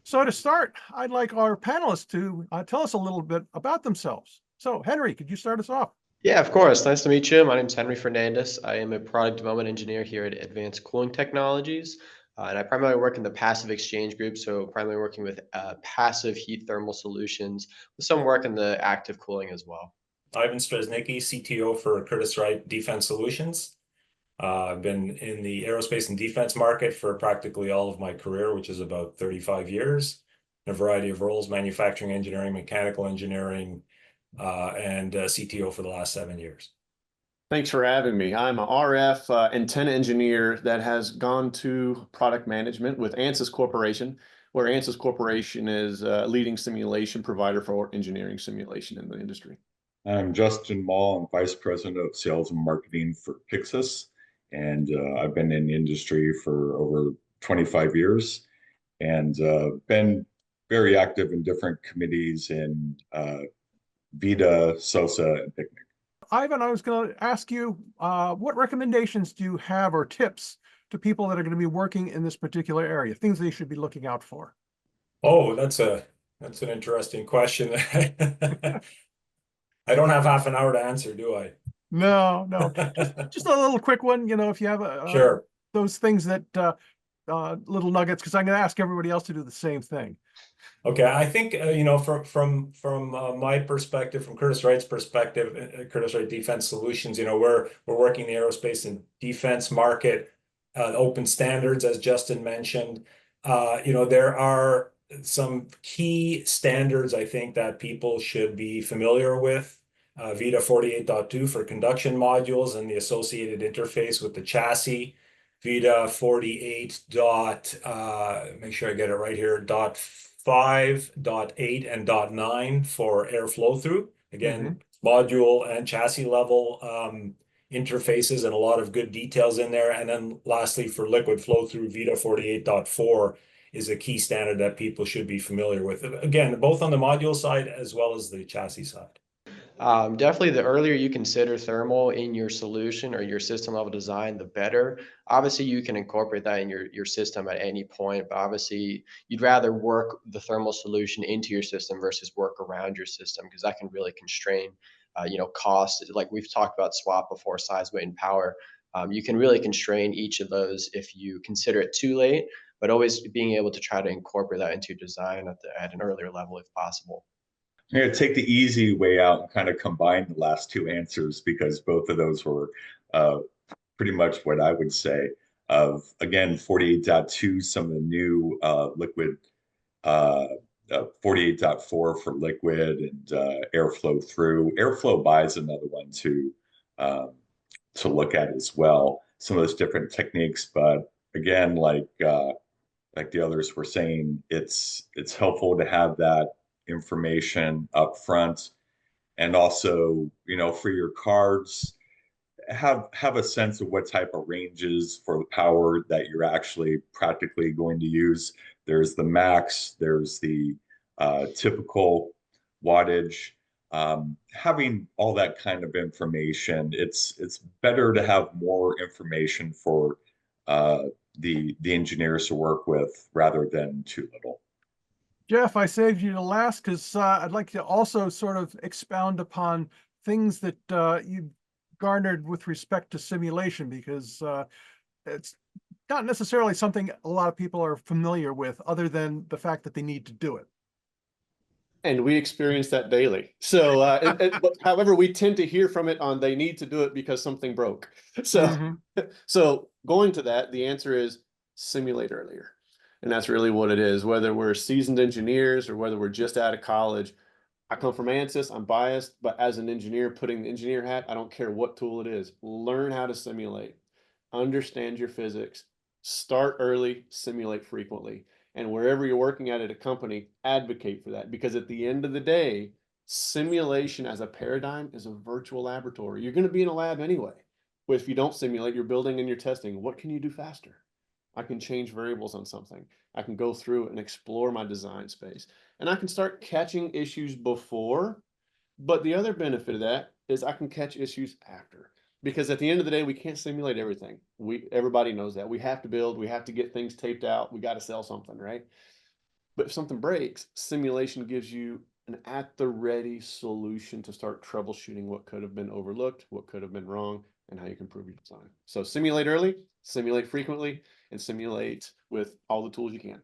So to start, I'd like our panelists to tell us a little bit about themselves. So Henry, could you start us off? Yeah, of course. Nice to meet you. My name is Henry Fernandez. I am a product development engineer here at Advanced Cooling Technologies. And I primarily work in the passive exchange group, so primarily working with passive heat thermal solutions with some work in the active cooling as well. Ivan Stresnicki, CTO for Curtiss-Wright Defense Solutions. I've been in the aerospace and defense market for practically all of my career, which is about 35 years, in a variety of roles, manufacturing engineering, mechanical engineering, and CTO for the last 7 years. Thanks for having me. I'm a RF antenna engineer that has gone to product management with ANSYS Corporation, where ANSYS Corporation is a leading simulation provider for engineering simulation in the industry. I'm Justin Mall. I'm Vice President of Sales and Marketing for Pixis, and I've been in the industry for over 25 years and been very active in different committees in VITA, SOSA, and PICNIC. Ivan, I was going to ask you, what recommendations do you have or tips to people that are going to be working in this particular area, things they should be looking out for? Oh, that's an interesting question. I don't have half an hour to answer, do I? No, just a little quick one. If you have Sure. those things that little nuggets, because I'm going to ask everybody else to do the same thing. Okay, I think from my perspective, from Curtiss-Wright's perspective, Curtiss-Wright Defense Solutions, we're working the aerospace and defense market, open standards, as Justin mentioned. There are some key standards I think that people should be familiar with. VITA 48.2 for conduction modules and the associated interface with the chassis. VITA 48 make sure I get it right here, .5, .8, and .9 for air flow through. Again, module and chassis level interfaces and a lot of good details in there. And then lastly, for liquid flow through, VITA 48.4 is a key standard that people should be familiar with. Again, both on the module side as well as the chassis side. Definitely the earlier you consider thermal in your solution or your system level design, the better. Obviously, you can incorporate that in your system at any point, but obviously you'd rather work the thermal solution into your system versus work around your system because that can really constrain, cost. Like we've talked about swap before, size, weight, and power. You can really constrain each of those if you consider it too late, but always being able to try to incorporate that into your design at an earlier level if possible. I'm going to take the easy way out and kind of combine the last two answers because both of those were pretty much what I would say. Again, 48.2, some of the new liquid, 48.4 for liquid and airflow through. Airflow by is another one to look at as well. Some of those different techniques, but again, like the others were saying, it's helpful to have that information up front, and also for your cards have a sense of what type of ranges for the power that you're actually practically going to use. There's the max, there's the typical wattage. Having all that kind of information, it's better to have more information for the engineers to work with rather than too little. Jeff, I saved you to last because I'd like to also sort of expound upon things that you garnered with respect to simulation, because it's not necessarily something a lot of people are familiar with other than the fact that they need to do it. And we experience that daily. So, however, we tend to hear from it on they need to do it because something broke. So, so going to that, the answer is simulate earlier. And that's really what it is, whether we're seasoned engineers or whether we're just out of college. I come from ANSYS, I'm biased, but as an engineer, putting the engineer hat, I don't care what tool it is. Learn how to simulate, understand your physics, start early, simulate frequently. And wherever you're working at a company, advocate for that. Because at the end of the day, simulation as a paradigm is a virtual laboratory. You're going to be in a lab anyway. But if you don't simulate, you're building and you're testing. What can you do faster? I can change variables on something. I can go through and explore my design space. And I can start catching issues before. But the other benefit of that is I can catch issues after. Because at the end of the day, we can't simulate everything. Everybody knows that. We have to build, we have to get things taped out, we got to sell something, right? But if something breaks, simulation gives you an at-the-ready solution to start troubleshooting what could have been overlooked, what could have been wrong, and how you can improve your design. So simulate early, simulate frequently, and simulate with all the tools you can.